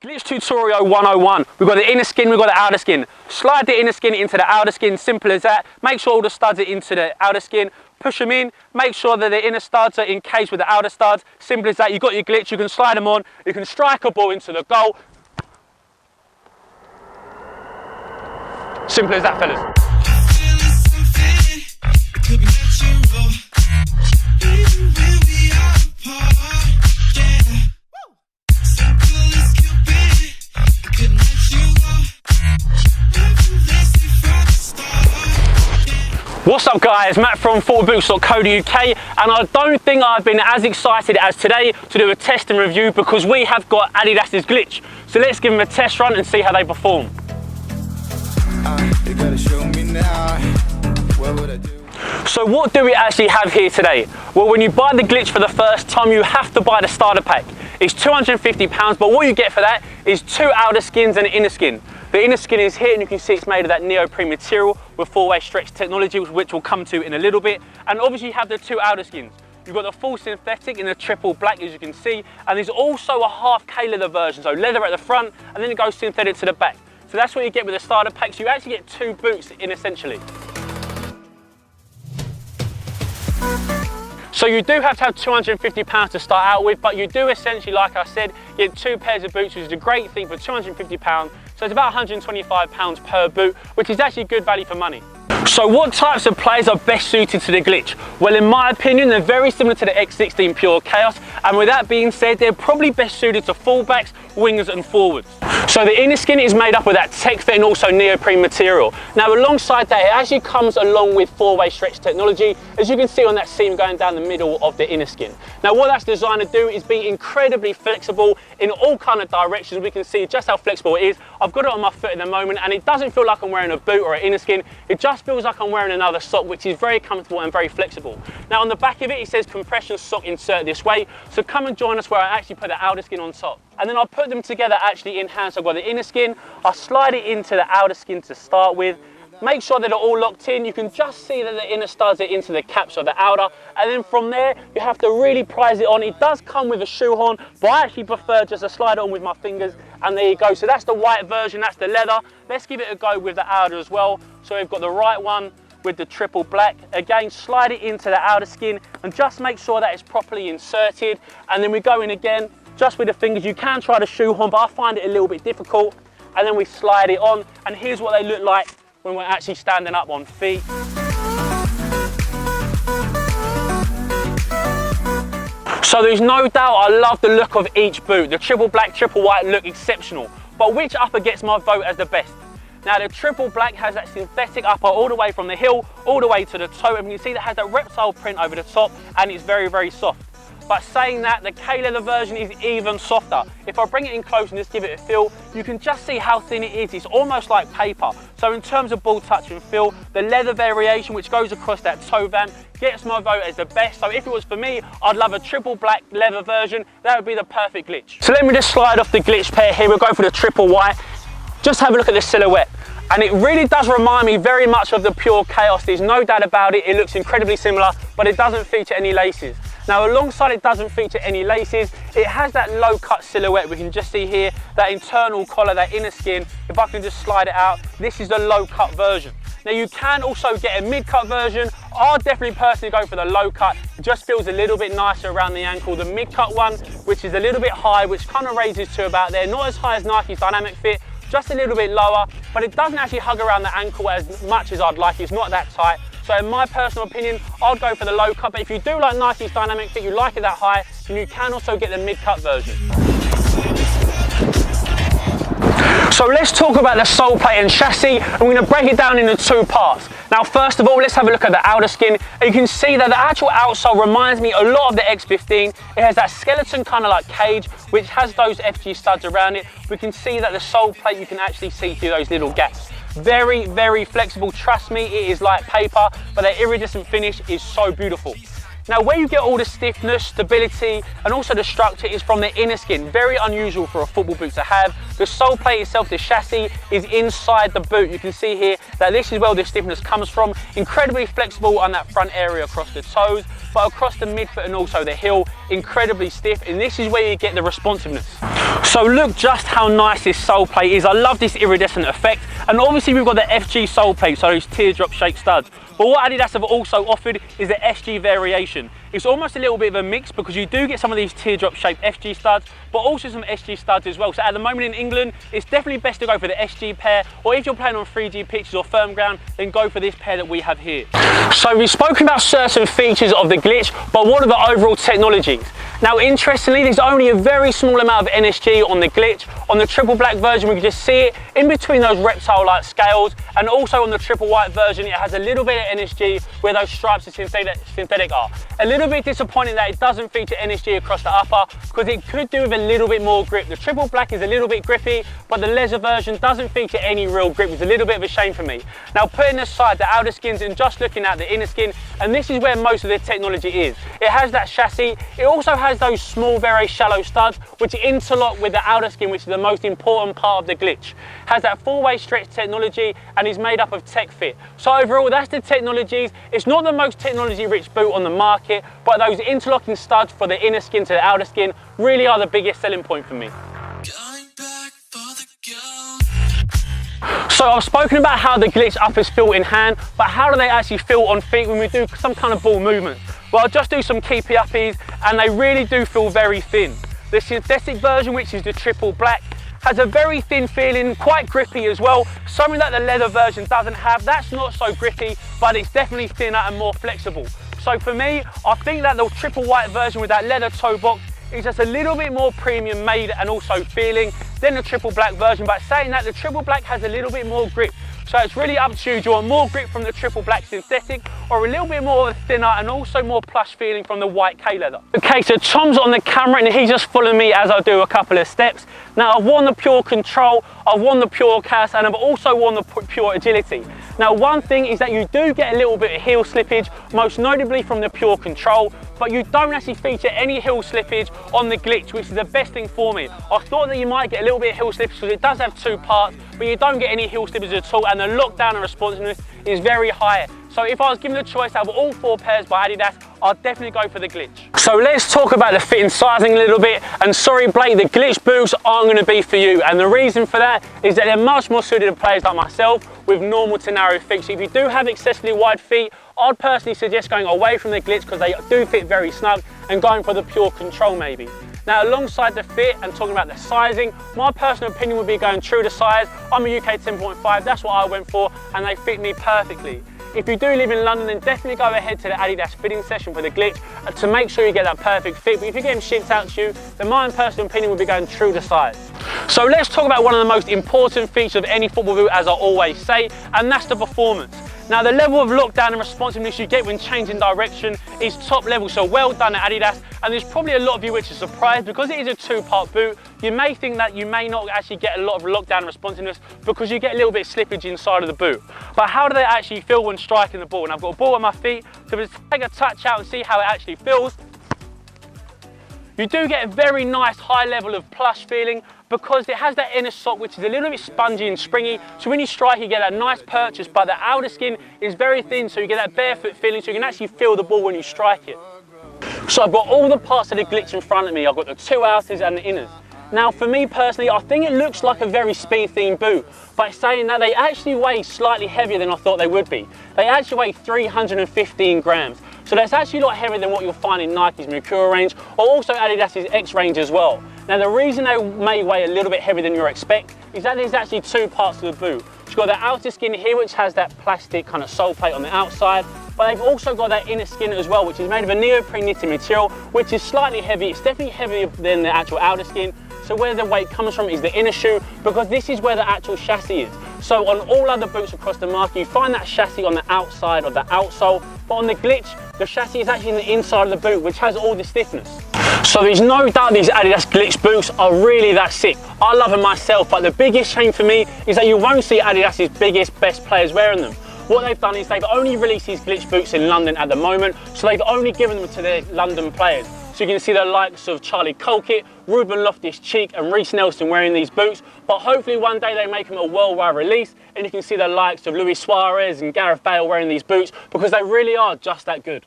Glitch tutorial 101. We've got the inner skin, we've got the outer skin. Slide the inner skin into the outer skin, simple as that. Make sure all the studs are into the outer skin. Push them in, make sure that the inner studs are encased with the outer studs. Simple as that. You've got your glitch, you can slide them on, you can strike a ball into the goal. Simple as that, fellas. What's up guys, Matt from footballboots.co.uk, and I don't think I've been as excited as today to do a test and review because we have got adidAS's glitch. So let's give them a test run and see how they perform. So what do we actually have here today? Well, when you buy the glitch for the first time, you have to buy the starter pack. It's £250, but what you get for that is 2 outer skins and an inner skin. The inner skin is here and you can see it's made of that neoprene material with 4-way stretch technology, which we'll come to in a little bit. And obviously you have the 2 outer skins. You've got the full synthetic in the triple black, as you can see, and there's also a half K leather version, so leather at the front and then it goes synthetic to the back. So that's what you get with the starter pack. So you actually get 2 boots in essentially. So you do have to have £250 to start out with, but you do essentially, like I said, get 2 pairs of boots, which is a great thing for £250. So it's about £125 per boot, which is actually good value for money. So what types of players are best suited to the glitch? Well, in my opinion, they're very similar to the X16 Pure Chaos, and with that being said, they're probably best suited to fullbacks, wingers and forwards. So the inner skin is made up with that tech fit and also neoprene material. Now alongside that, it actually comes along with 4-way stretch technology, as you can see on that seam going down the middle of the inner skin. Now what that's designed to do is be incredibly flexible in all kind of directions. We can see just how flexible it is. I've got it on my foot at the moment and it doesn't feel like I'm wearing a boot or an inner skin. It just feels like I'm wearing another sock, which is very comfortable and very flexible. Now on the back of it, it says compression sock insert this way. So come and join us where I actually put the outer skin on top. And then I'll put them together actually in hand. So I've got the inner skin, I'll slide it into the outer skin to start with. Make sure that they're all locked in. You can just see that the inner studs are into the caps of the outer. And then from there, you have to really prise it on. It does come with a shoehorn, but I actually prefer just to slide it on with my fingers. And there you go. So that's the white version, that's the leather. Let's give it a go with the outer as well. So we've got the right one with the triple black. Again, slide it into the outer skin and just make sure that it's properly inserted. And then we go in again, just with the fingers. You can try the shoehorn, but I find it a little bit difficult. And then we slide it on, and here's what they look like when we're actually standing up on feet. So there's no doubt I love the look of each boot. The triple black, triple white look exceptional. But which upper gets my vote as the best? Now the triple black has that synthetic upper all the way from the heel, all the way to the toe, and you can see that has that reptile print over the top, and it's very, very soft. But saying that, the K-leather version is even softer. If I bring it in close and just give it a feel, you can just see how thin it is. It's almost like paper. So in terms of ball touch and feel, the leather variation which goes across that toe vamp gets my vote as the best. So if it was for me, I'd love a triple black leather version. That would be the perfect glitch. So let me just slide off the glitch pair here. We'll go for the triple white. Just have a look at the silhouette. And it really does remind me very much of the Pure Chaos. There's no doubt about it. It looks incredibly similar, but it doesn't feature any laces. Now alongside it doesn't feature any laces, it has that low cut silhouette. We can just see here that internal collar, that inner skin. If I can just slide it out, this is the low cut version. Now you can also get a mid cut version. I'll definitely personally go for the low cut. It just feels a little bit nicer around the ankle. The mid cut one, which is a little bit high, which kind of raises to about there. Not as high as Nike's Dynamic Fit, just a little bit lower, but it doesn't actually hug around the ankle as much as I'd like. It's not that tight. So in my personal opinion, I'd go for the low cut, but if you do like Nike's Dynamic Fit, you like it that high, then you can also get the mid cut version. So let's talk about the sole plate and chassis, and we're going to break it down into 2 parts. Now first of all, let's have a look at the outer skin. You can see that the actual outsole reminds me a lot of the X15. It has that skeleton kind of like cage, which has those FG studs around it. We can see that the sole plate, you can actually see through those little gaps. Very, very flexible. Trust me, it is like paper, but the iridescent finish is so beautiful. Now where you get all the stiffness, stability and also the structure is from the inner skin. Very unusual for a football boot to have. The sole plate itself, the chassis, is inside the boot. You can see here that this is where the stiffness comes from. Incredibly flexible on that front area across the toes, but across the midfoot and also the heel, incredibly stiff, and this is where you get the responsiveness. So look just how nice this sole plate is. I love this iridescent effect. And obviously we've got the FG sole plate, so those teardrop shaped studs. But what Adidas have also offered is the SG variation. It's almost a little bit of a mix because you do get some of these teardrop shaped FG studs, but also some SG studs as well. So at the moment in England, it's definitely best to go for the SG pair, or if you're playing on 3G pitches or firm ground, then go for this pair that we have here. So we've spoken about certain features of the Glitch, but what are the overall technologies? Now interestingly, there's only a very small amount of NSG on the Glitch. On the triple black version, we can just see it in between those reptile-like scales, and also on the triple white version, it has a little bit of NSG where those stripes of synthetic are. A little bit disappointing that it doesn't feature NSG across the upper, because it could do with a little bit more grip. The triple black is a little bit grippy, but the leather version doesn't feature any real grip. It's a little bit of a shame for me. Now putting aside the outer skins and just looking at the inner skin, and this is where most of the technology is. It has that chassis, it also has those small, very shallow studs, which interlock with the outer skin, which is the most important part of the Glitch. Has that full-way stretch technology and is made up of tech fit. So overall, that's the technologies. It's not the most technology-rich boot on the market, but those interlocking studs for the inner skin to the outer skin really are the biggest selling point for me. So I've spoken about how the Glitch uppers feel in hand, but how do they actually feel on feet when we do some kind of ball movement? Well, I'll just do some keepy uppies, and they really do feel very thin. The synthetic version, which is the triple black, has a very thin feeling, quite grippy as well, something that the leather version doesn't have. That's not so grippy, but it's definitely thinner and more flexible. So for me, I think that the triple white version with that leather toe box is just a little bit more premium made and also feeling than the triple black version. But saying that, the triple black has a little bit more grip. So it's really up to you. Do you want more grip from the triple black synthetic, or a little bit more thinner and also more plush feeling from the white K-leather? Okay, so Tom's on the camera and he's just following me as I do a couple of steps. Now I've worn the Pure Control, I've worn the Pure Cast, and I've also worn the Pure Agility. Now one thing is that you do get a little bit of heel slippage, most notably from the Pure Control, but you don't actually feature any heel slippage on the Glitch, which is the best thing for me. I thought that you might get a little bit of heel slippage because it does have two parts, but you don't get any heel slippage at all, and the lockdown and responsiveness is very high. So if I was given the choice out of all four pairs by Adidas, I'd definitely go for the Glitch. So let's talk about the fit and sizing a little bit. And sorry Blake, the Glitch boots aren't going to be for you. And the reason for that is that they're much more suited to players like myself with normal to narrow feet. So if you do have excessively wide feet, I'd personally suggest going away from the Glitch because they do fit very snug, and going for the Pure Control maybe. Now alongside the fit and talking about the sizing, my personal opinion would be going true to size. I'm a UK 10.5, that's what I went for, and they fit me perfectly. If you do live in London, then definitely go ahead to the Adidas fitting session for the Glitch to make sure you get that perfect fit. But if you get them shipped out to you, then my personal opinion would be going true to size. So let's talk about one of the most important features of any football boot, as I always say, and that's the performance. Now the level of lockdown and responsiveness you get when changing direction is top level, so well done at Adidas. And there's probably a lot of you which are surprised because it is a two-part boot. You may think that you may not actually get a lot of lockdown and responsiveness because you get a little bit of slippage inside of the boot. But how do they actually feel when striking the ball? And I've got a ball at my feet, so let's take a touch out and see how it actually feels. You do get a very nice high level of plush feeling because it has that inner sock which is a little bit spongy and springy, so when you strike you get that nice purchase, but the outer skin is very thin, so you get that barefoot feeling, so you can actually feel the ball when you strike it. So I've got all the parts of the Glitch in front of me. I've got the two outers and the inners. Now for me personally, I think it looks like a very speed themed boot, but saying that, they actually weigh slightly heavier than I thought they would be. They actually weigh 315 grams. So that's actually a lot heavier than what you'll find in Nike's Mercurial range, or also Adidas's X range as well. Now the reason they may weigh a little bit heavier than you'll expect is that there's actually two parts of the boot. You've got the outer skin here, which has that plastic kind of sole plate on the outside, but they've also got that inner skin as well, which is made of a neoprene knitted material, which is slightly heavy. It's definitely heavier than the actual outer skin. So where the weight comes from is the inner shoe, because this is where the actual chassis is. So on all other boots across the market, you find that chassis on the outside of the outsole, but on the Glitch, the chassis is actually in the inside of the boot, which has all the stiffness. So there's no doubt these Adidas Glitch boots are really that sick. I love them myself, but the biggest shame for me is that you won't see Adidas's biggest, best players wearing them. What they've done is they've only released these Glitch boots in London at the moment, so they've only given them to their London players. So you can see the likes of Charlie Colkett, Ruben Loftus-Cheek and Reece Nelson wearing these boots, but hopefully one day they make them a worldwide release and you can see the likes of Luis Suarez and Gareth Bale wearing these boots, because they really are just that good.